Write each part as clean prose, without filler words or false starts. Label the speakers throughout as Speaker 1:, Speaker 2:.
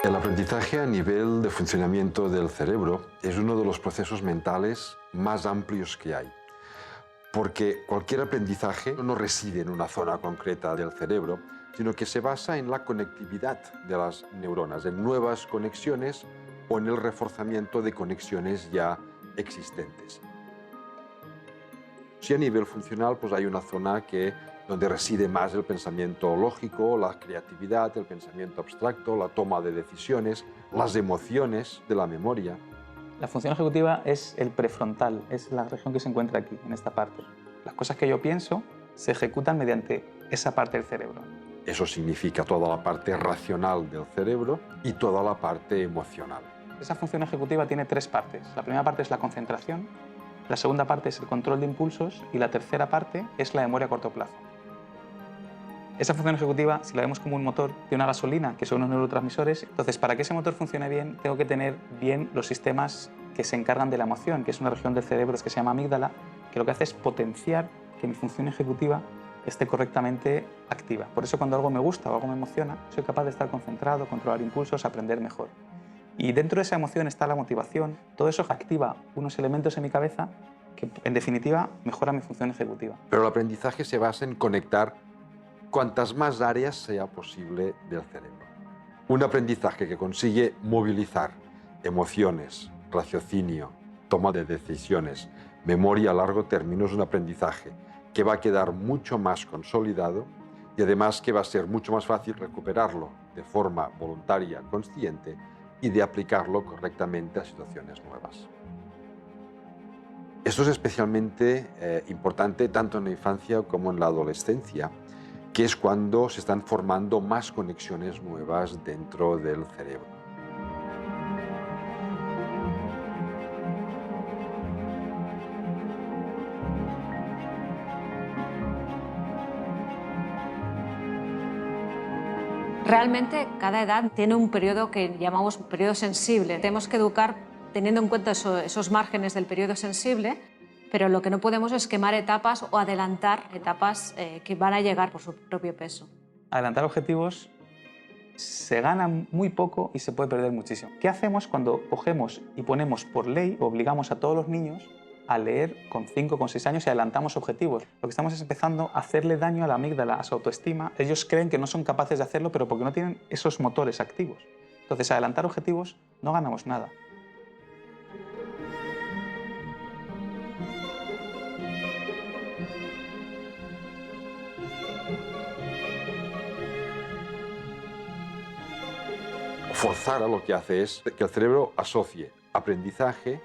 Speaker 1: El aprendizaje a nivel de funcionamiento del cerebro es uno de los procesos mentales más amplios que hay, porque cualquier aprendizaje no reside en una zona concreta del cerebro, sino que se basa en la conectividad de las neuronas, en nuevas conexiones o en el reforzamiento de conexiones ya existentes. Si a nivel funcional pues hay una zona donde reside más el pensamiento lógico, la creatividad, el pensamiento abstracto, la toma de decisiones, las emociones de la memoria.
Speaker 2: La función ejecutiva es el prefrontal, es la región que se encuentra aquí, en esta parte. Las cosas que yo pienso se ejecutan mediante esa parte del cerebro.
Speaker 1: Eso significa toda la parte racional del cerebro y toda la parte emocional.
Speaker 2: Esa función ejecutiva tiene tres partes. La primera parte es la concentración, la segunda parte es el control de impulsos y la tercera parte es la memoria a corto plazo. Esa función ejecutiva, si la vemos como un motor de una gasolina, que son unos neurotransmisores, entonces para que ese motor funcione bien, tengo que tener bien los sistemas que se encargan de la emoción, que es una región del cerebro que se llama amígdala, que lo que hace es potenciar que mi función ejecutiva esté correctamente activa. Por eso cuando algo me gusta o algo me emociona, soy capaz de estar concentrado, controlar impulsos, aprender mejor. Y dentro de esa emoción está la motivación. Todo eso activa unos elementos en mi cabeza que, en definitiva, mejora mi función ejecutiva.
Speaker 1: Pero el aprendizaje se basa en conectar cuantas más áreas sea posible del cerebro. Un aprendizaje que consigue movilizar emociones, raciocinio, toma de decisiones, memoria a largo término es un aprendizaje que va a quedar mucho más consolidado y además que va a ser mucho más fácil recuperarlo de forma voluntaria, consciente y de aplicarlo correctamente a situaciones nuevas. Esto es especialmente importante tanto en la infancia como en la adolescencia, que es cuando se están formando más conexiones nuevas dentro del cerebro.
Speaker 3: Realmente cada edad tiene un periodo que llamamos periodo sensible. Tenemos que educar teniendo en cuenta esos márgenes del periodo sensible, pero lo que no podemos es quemar etapas o adelantar etapas que van a llegar por su propio peso.
Speaker 2: Adelantar objetivos se gana muy poco y se puede perder muchísimo. ¿Qué hacemos cuando cogemos y ponemos por ley, obligamos a todos los niños a leer con 5 con 6 años y adelantamos objetivos? Lo que estamos es empezando a hacerle daño a la amígdala, a su autoestima. Ellos creen que no son capaces de hacerlo, pero porque no tienen esos motores activos. Entonces, adelantar objetivos no ganamos nada.
Speaker 1: Forzar a lo que hace es que el cerebro asocie aprendizaje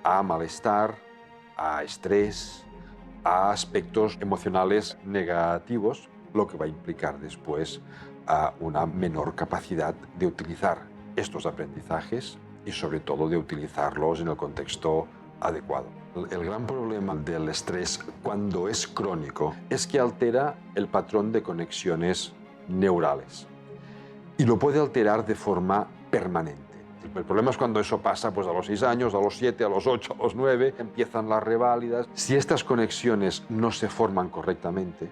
Speaker 1: a malestar, a estrés, a aspectos emocionales negativos, lo que va a implicar después a una menor capacidad de utilizar estos aprendizajes y sobre todo de utilizarlos en el contexto adecuado. El gran problema del estrés cuando es crónico es que altera el patrón de conexiones neurales y lo puede alterar de forma permanente. El problema es cuando eso pasa pues, a los 6 años, a los 7, a los 8, a los 9, empiezan las reválidas. Si estas conexiones no se forman correctamente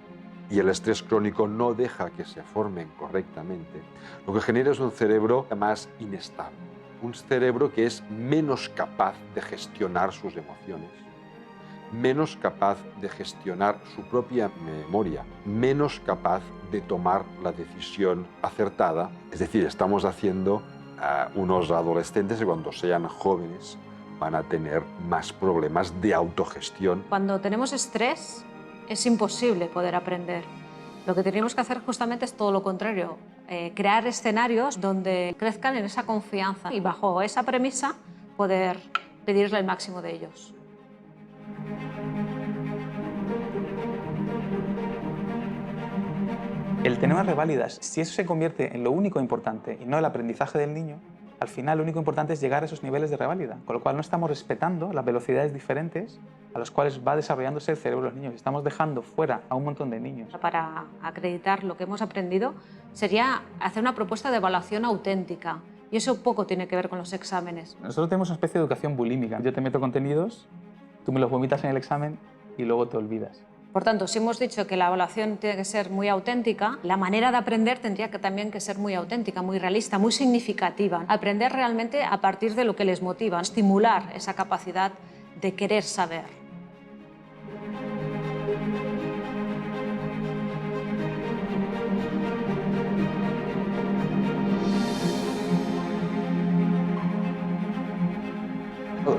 Speaker 1: y el estrés crónico no deja que se formen correctamente, lo que genera es un cerebro más inestable, un cerebro que es menos capaz de gestionar sus emociones, menos capaz de gestionar su propia memoria, menos capaz de tomar la decisión acertada. Es decir, estamos haciendo unos adolescentes que cuando sean jóvenes van a tener más problemas de autogestión.
Speaker 3: Cuando tenemos estrés es imposible poder aprender. Lo que tenemos que hacer justamente es todo lo contrario, crear escenarios donde crezcan en esa confianza y bajo esa premisa poder pedirle el máximo de ellos.
Speaker 2: El tener unas reválidas, si eso se convierte en lo único importante y no el aprendizaje del niño, al final lo único importante es llegar a esos niveles de reválida, con lo cual no estamos respetando las velocidades diferentes a las cuales va desarrollándose el cerebro de los niños. Estamos dejando fuera a un montón de niños.
Speaker 3: Para acreditar lo que hemos aprendido sería hacer una propuesta de evaluación auténtica, y eso poco tiene que ver con los exámenes.
Speaker 2: Nosotros tenemos una especie de educación bulímica. Yo te meto contenidos, tú me los vomitas en el examen y luego te olvidas.
Speaker 3: Por tanto, si hemos dicho que la evaluación tiene que ser muy auténtica, la manera de aprender tendría que también que ser muy auténtica, muy realista, muy significativa. Aprender realmente a partir de lo que les motiva, estimular esa capacidad de querer saber.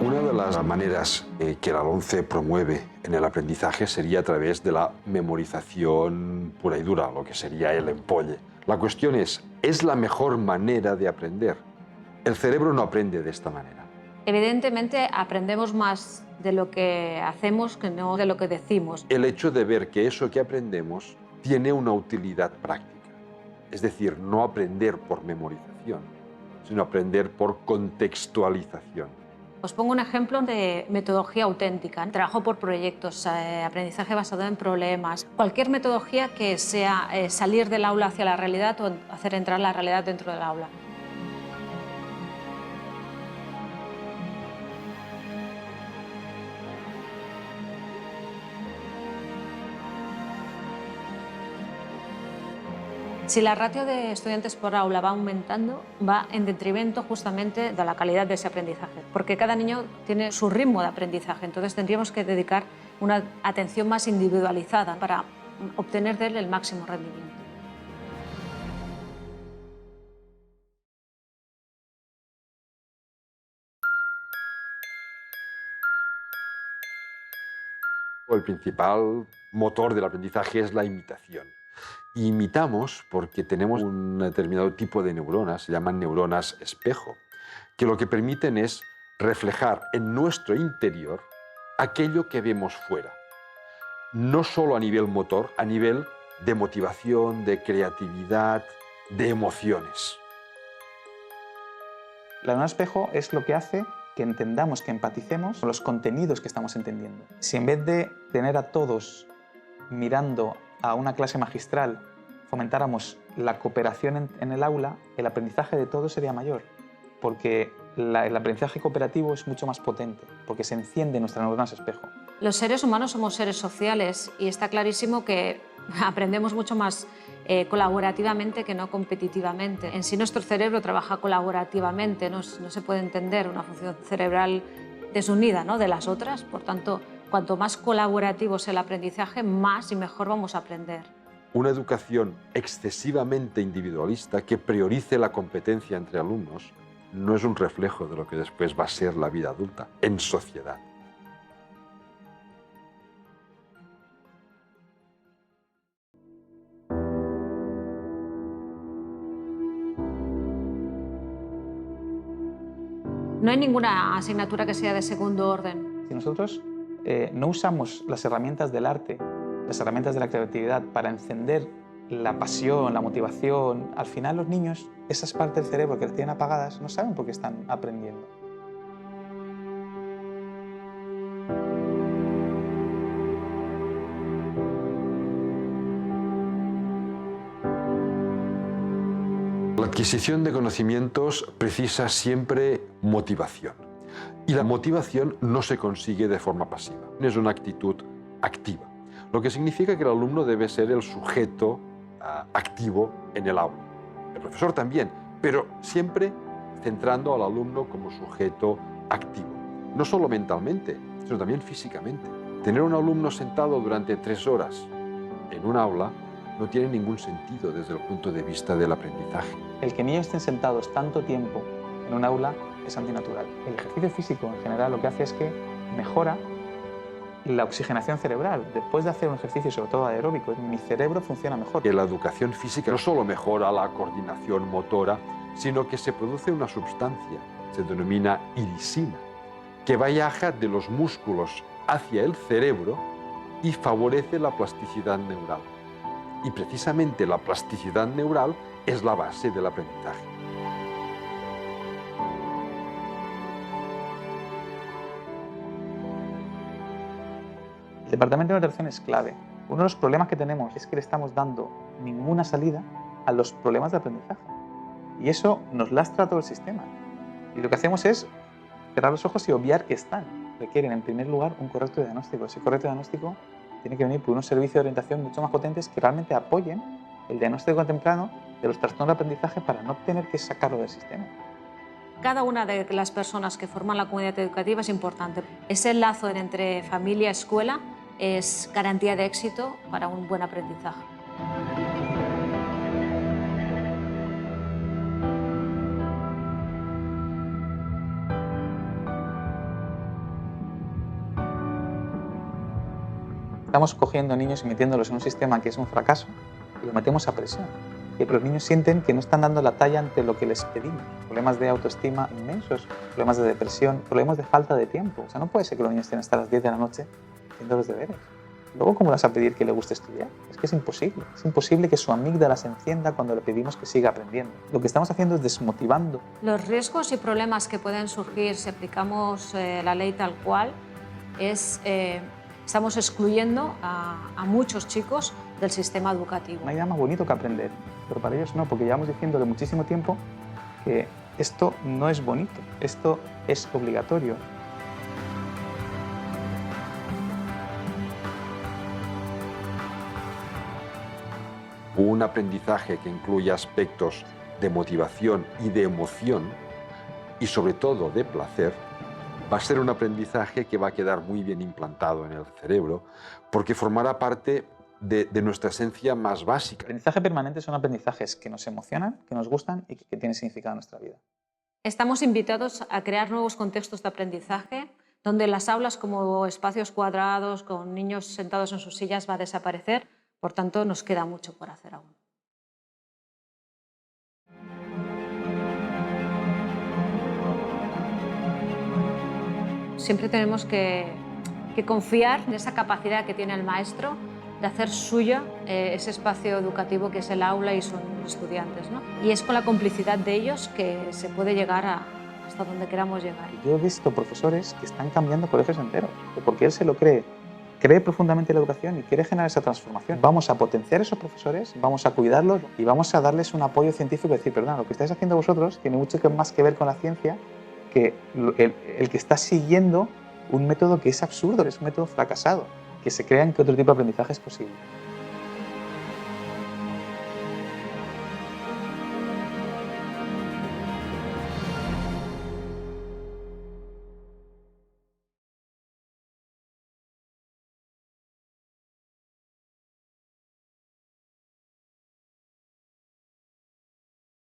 Speaker 1: Una de las maneras que la LOMCE promueve en el aprendizaje sería a través de la memorización pura y dura, lo que sería el empolle. La cuestión ¿es la mejor manera de aprender? El cerebro no aprende de esta manera.
Speaker 3: Evidentemente, aprendemos más de lo que hacemos que no de lo que decimos.
Speaker 1: El hecho de ver que eso que aprendemos tiene una utilidad práctica. Es decir, no aprender por memorización, sino aprender por contextualización.
Speaker 3: Os pongo un ejemplo de metodología auténtica, trabajo por proyectos, aprendizaje basado en problemas, cualquier metodología que sea salir del aula hacia la realidad o hacer entrar la realidad dentro del aula. Si la ratio de estudiantes por aula va aumentando, va en detrimento justamente de la calidad de ese aprendizaje, porque cada niño tiene su ritmo de aprendizaje, entonces tendríamos que dedicar una atención más individualizada para obtener de él el máximo rendimiento.
Speaker 1: El principal motor del aprendizaje es la imitación. Y imitamos porque tenemos un determinado tipo de neuronas, se llaman neuronas espejo, que lo que permiten es reflejar en nuestro interior aquello que vemos fuera. No solo a nivel motor, a nivel de motivación, de creatividad, de emociones.
Speaker 2: La neurona espejo es lo que hace que entendamos, que empaticemos con los contenidos que estamos entendiendo. Si en vez de tener a todos mirando a una clase magistral fomentáramos la cooperación en el aula, el aprendizaje de todos sería mayor, porque el aprendizaje cooperativo es mucho más potente, porque se enciende nuestra neurona espejo.
Speaker 3: Los seres humanos somos seres sociales y está clarísimo que aprendemos mucho más colaborativamente que no competitivamente. En sí nuestro cerebro trabaja colaborativamente, no se puede entender una función cerebral desunida, ¿no?, de las otras, por tanto, cuanto más colaborativo es el aprendizaje, más y mejor vamos a aprender.
Speaker 1: Una educación excesivamente individualista que priorice la competencia entre alumnos no es un reflejo de lo que después va a ser la vida adulta en sociedad.
Speaker 3: No hay ninguna asignatura que sea de segundo orden.
Speaker 2: Si nosotros no usamos las herramientas del arte, las herramientas de la creatividad para encender la pasión, la motivación, al final los niños, esas partes del cerebro que las tienen apagadas, no saben por qué están aprendiendo.
Speaker 1: La adquisición de conocimientos precisa siempre motivación. Y la motivación no se consigue de forma pasiva, es una actitud activa. Lo que significa que el alumno debe ser el sujeto activo en el aula. El profesor también, pero siempre centrando al alumno como sujeto activo. No solo mentalmente, sino también físicamente. Tener un alumno sentado durante 3 horas en un aula no tiene ningún sentido desde el punto de vista del aprendizaje.
Speaker 2: El que niños estén sentados tanto tiempo en un aula es antinatural. El ejercicio físico en general lo que hace es que mejora la oxigenación cerebral. Después de hacer un ejercicio, sobre todo aeróbico, mi cerebro funciona mejor.
Speaker 1: Que la educación física no solo mejora la coordinación motora, sino que se produce una sustancia, se denomina irisina, que viaja de los músculos hacia el cerebro y favorece la plasticidad neural. Y precisamente la plasticidad neural es la base del aprendizaje.
Speaker 2: El departamento de atención es clave. Uno de los problemas que tenemos es que le estamos dando ninguna salida a los problemas de aprendizaje. Y eso nos lastra todo el sistema. Y lo que hacemos es cerrar los ojos y obviar que están. Requieren, en primer lugar, un correcto diagnóstico. Ese correcto diagnóstico tiene que venir por unos servicios de orientación mucho más potentes que realmente apoyen el diagnóstico temprano de los trastornos de aprendizaje para no tener que sacarlo del sistema.
Speaker 3: Cada una de las personas que forman la comunidad educativa es importante. Ese lazo entre familia y escuela es garantía de éxito para un buen aprendizaje.
Speaker 2: Estamos cogiendo niños y metiéndolos en un sistema que es un fracaso y lo metemos a presión. Pero los niños sienten que no están dando la talla ante lo que les pedimos. Problemas de autoestima inmensos, problemas de depresión, problemas de falta de tiempo. O sea, no puede ser que los niños estén hasta las 10 de la noche haciendo los deberes. Luego, ¿cómo le vas a pedir que le guste estudiar? Es que es imposible. Es imposible que su amígdala se encienda cuando le pedimos que siga aprendiendo. Lo que estamos haciendo es desmotivando.
Speaker 3: Los riesgos y problemas que pueden surgir si aplicamos la ley tal cual es... estamos excluyendo a muchos chicos del sistema educativo.
Speaker 2: No hay nada más bonito que aprender, pero para ellos no, porque llevamos diciendo de muchísimo tiempo que esto no es bonito, esto es obligatorio.
Speaker 1: Un aprendizaje que incluya aspectos de motivación y de emoción, y sobre todo de placer, va a ser un aprendizaje que va a quedar muy bien implantado en el cerebro, porque formará parte de nuestra esencia más básica.
Speaker 2: El aprendizaje permanente son aprendizajes que nos emocionan, que nos gustan y que tienen significado en nuestra vida.
Speaker 3: Estamos invitados a crear nuevos contextos de aprendizaje, donde las aulas como espacios cuadrados, con niños sentados en sus sillas, va a desaparecer. Por tanto, nos queda mucho por hacer aún. Siempre tenemos que confiar en esa capacidad que tiene el maestro de hacer suya ese espacio educativo que es el aula y son los estudiantes, ¿no? Y es con la complicidad de ellos que se puede llegar hasta donde queramos llegar.
Speaker 2: Yo he visto profesores que están cambiando colegios enteros, porque él se lo cree profundamente en la educación y quiere generar esa transformación. Vamos a potenciar a esos profesores, vamos a cuidarlos y vamos a darles un apoyo científico y decir, perdón, lo que estáis haciendo vosotros tiene mucho más que ver con la ciencia que el que está siguiendo un método que es absurdo, es un método fracasado, que se crean que otro tipo de aprendizaje es posible.